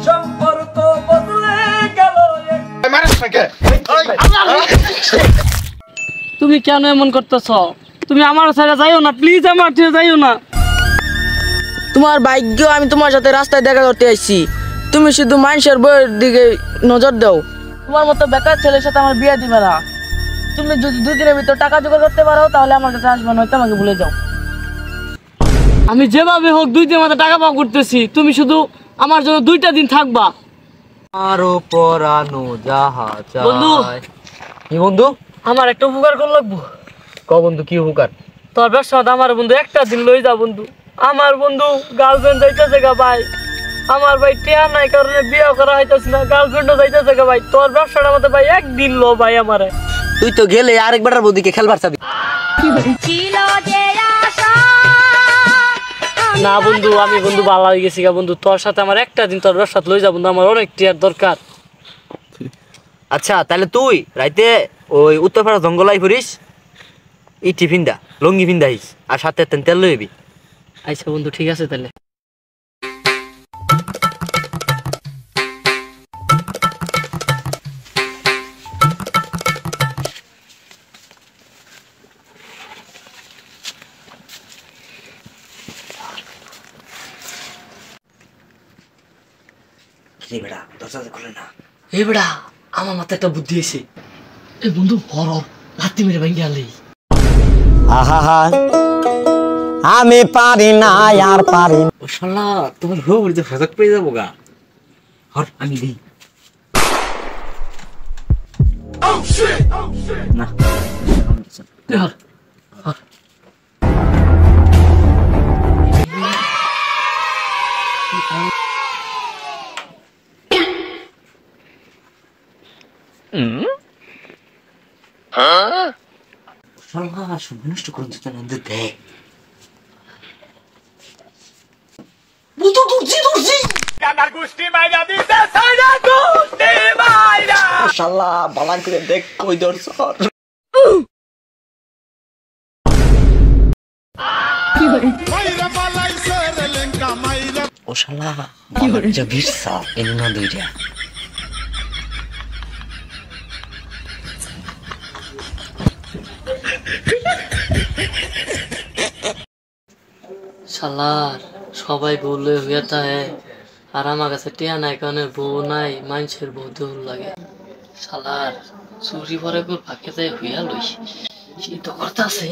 সম্পর্ক বদলে গেল। তুমি কেন এমন করতেছ? তুমি আমার সাথে যাইও না, প্লিজ আমার সাথে যাইও না। তোমার ভাগ্য আমি তোমার সাথে রাস্তায় দেখা করতে আসছি, তুমি শুধু মানুষের বইয়ের দিকে নজর দাও। তোমার মতো বেকার ছেলের সাথে আমার বিয়ে দিবে না। তুমি যদি 2 দিনের ভিতর টাকা জোগাড় করতে পারো তাহলে আমার কাছে আসবে, নয়তো আমাকে ভুলে যাও। আমি যেভাবে হোক 2 দিনের মধ্যে টাকা পাওয়া করতেছি, তুমি শুধু আমার জন্য 2টা দিন থাকবা। আরো পরানো যাহা চায়। বন্ধু, কি বন্ধু? আমার একটা উপকার কর লাগবো। ক বন্ধু, কি উপকার? তোর ব্যবসাটা আমার বন্ধু একটা দিন লই যা বন্ধু। আমার বন্ধু গার্লফ্রেন্ড যাইতেছে গা ভাই, আমার ভাই টিয়া নাই কারণে বিয়ে করা হইতেছে না, গার্লফ্রেন্ডও যাইতেছে গা ভাই। তোর ব্যবসাটা মধ্যে ভাই একদিন লো ভাই আমারে। তুই তো গেলে আরেকবার বৌদিকে খেলবার চাবি। না বন্ধু, আমি বন্ধু ভালো হয়ে গেছি গা বন্ধু। তোর সাথে আমার একটা দিন তোর ব্যবসা লই যা বন্ধু, আমার অনেক টিয়ার দরকার। আচ্ছা তাহলে তুই রাইতে ওই উত্তরপাড়া জঙ্গলাই ফুরিস, এই টিফিনটা লঙ্গি ফিন্দাইস, আর সাথে তেল লইবি। আচ্ছা বন্ধু, ঠিক আছে তাহলে। বেড়া দরজা খুলে না। এই বেড়া, আমার মাথায় একটা বুদ্ধি এসে। এই বন্ধু হরর লাত্তি মেরে ভাঙি আলি। আহা আমি পারি না আর পারি না। ও শালা, তোমার বউ যে ফজক পেয়ে যাবো গা। হর আমি দেই না। হর হর। শালা সব নষ্ট করে দিতে না, দেখ বন্ধু দূরছি দূরছি। শালা বালা করে দেখ কই দর্শ। ও শালা যা ভিড়সা এনে না দুইটা। শালার সবাই বললে হইয়া থাকে, আর আমার কাছে টিয়া নাই কারণে বউ নাই, মানুষের বউ দৌড় লাগে। শালার চুরি ভরে করে ফাঁকে যায় হইয়া লই, সেই তো করতে আছে।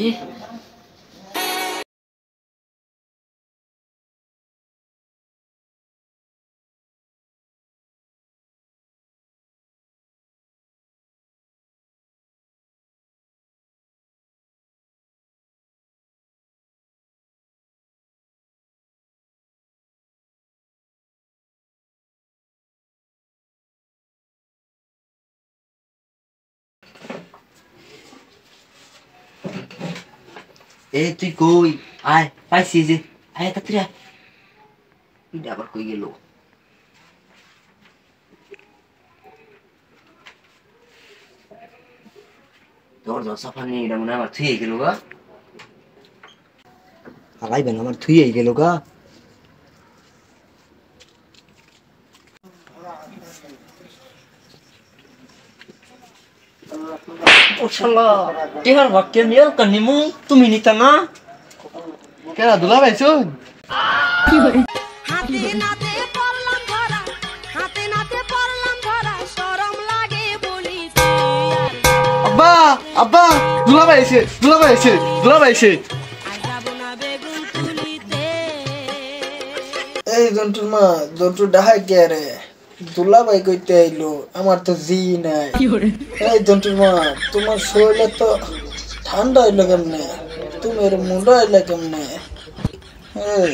এ তুই কই? আয় পাইছি যে, আয় তাড়াতাড়ি আয়। এটা আবার কই গেল? দরজা সাফা নেই, এটা মনে হয় আমার থুয়ে গেল গা। হারাইবেন আমার থুয়ে গেল গা। ও শালা, টিহার বাক্যে মিয়াল কানিমু তুমি নিতা না? কেরা দুলা পাইছো? হাতে নাতে পড়লাম ধরা, হাতে নাতে পড়লাম ধরা, শরম লাগে বলি। আব্বা আব্বা দুলা পাইছে দুলা পাইছে দুলা পাইছে। আর যাবো না বেগুন তুলিতে। এই জন্টুর মা, জন্টু ডাহাই কে রে? দুলাভাই কইতে আইলো, আমার তো জি নাই। এই জন্টুর মা, তোমার শরীরে তো ঠান্ডা হইলো কেমনে? তুমি এর মুন্ডা হইলে কেমনে? এই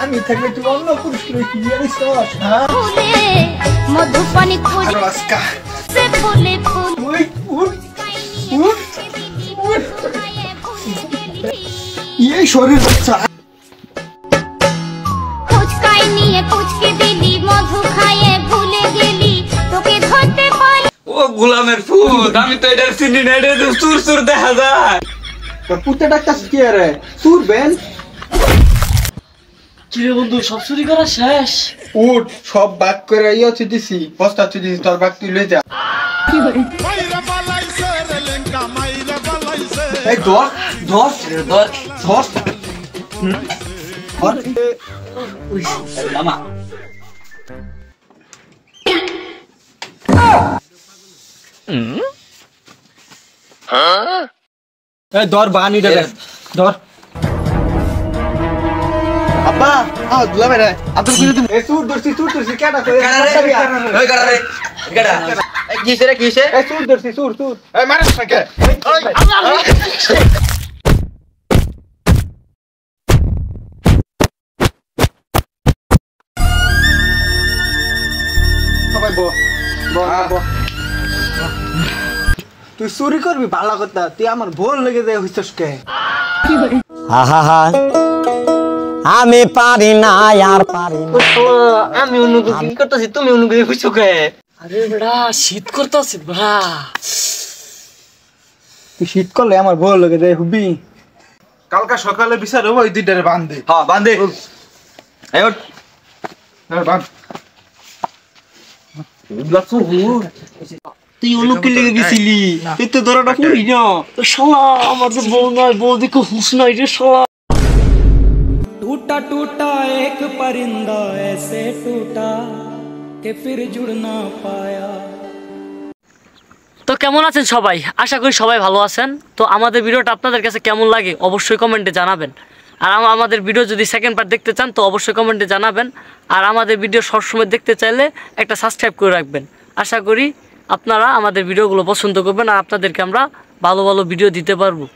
আমি থাকলে তুই অন্য পুরুষ লইতে বিয়ে দিছ? হ্যাঁ, মধুপানি খুঁজে ফুলে ফুল এই শরীর বাচ্চা। গোলামের ফুট আমি তো এটা চিনি না, এটা তো সুর সুর দেখা যায়। পুতে ডাক্তার কি রে সুর বেন কি রে বন্ধু, সব চুরি করা শেষ? উঠ সব বাক করে ইয়ে দিছি বস্তা দিছি তোর বাক তুই লই যা এই ধর ধর ধর ধর ধর মামা এই ধর বাহানি দে ধর আব্বা দুলা ভাই রে আব্দুল কি তুমি সুর দর্শি কেডা কই ওই গাড়া রে গাড়া কিসে রে কিসে? এই সুর দর্শি সুর এই মারিস না কে সবাই বো বো তুই চুরি করবি ভালো কথা, তুই আমার ভুল লেগে যায় হইছস কে? আহা আমি পারি না আর পারি না। আমি অনুভূতি করতেছি, তুমি অনুভূতি বুঝছো কে? আরে বেড়া শীত করতেছে বেড়া। তুই শীত করলে আমার ভুল লেগে যায় হুবি। কালকা সকালে বিচার হবো ওই দুইটারে বান্ধে। হ্যাঁ বান্ধে এই ওঠ বান্ধ তুই অনুকে লেগে গেছিলি, তুই তো ধরাটা করি না। শালা আমার যে বউ নাই, বউ দেখে হুশ নাই রে শালা। टूटा टूटा एक परिंदा ऐसे टूटा कि फिर जुड़ ना पाया। তো কেমন আছেন সবাই? আশা করি সবাই ভালো আছেন। তো আমাদের ভিডিওটা আপনাদের কাছে কেমন লাগে অবশ্যই কমেন্টে জানাবেন। আর আমাদের ভিডিও যদি সেকেন্ড পার্ট দেখতে চান তো অবশ্যই কমেন্টে জানাবেন। আর আমাদের ভিডিও সবসময় দেখতে চাইলে একটা সাবস্ক্রাইব করে রাখবেন। আশা করি আপনারা আমাদের ভিডিওগুলো পছন্দ করবেন আর আপনাদেরকে আমরা ভালো ভালো ভিডিও দিতে পারবো।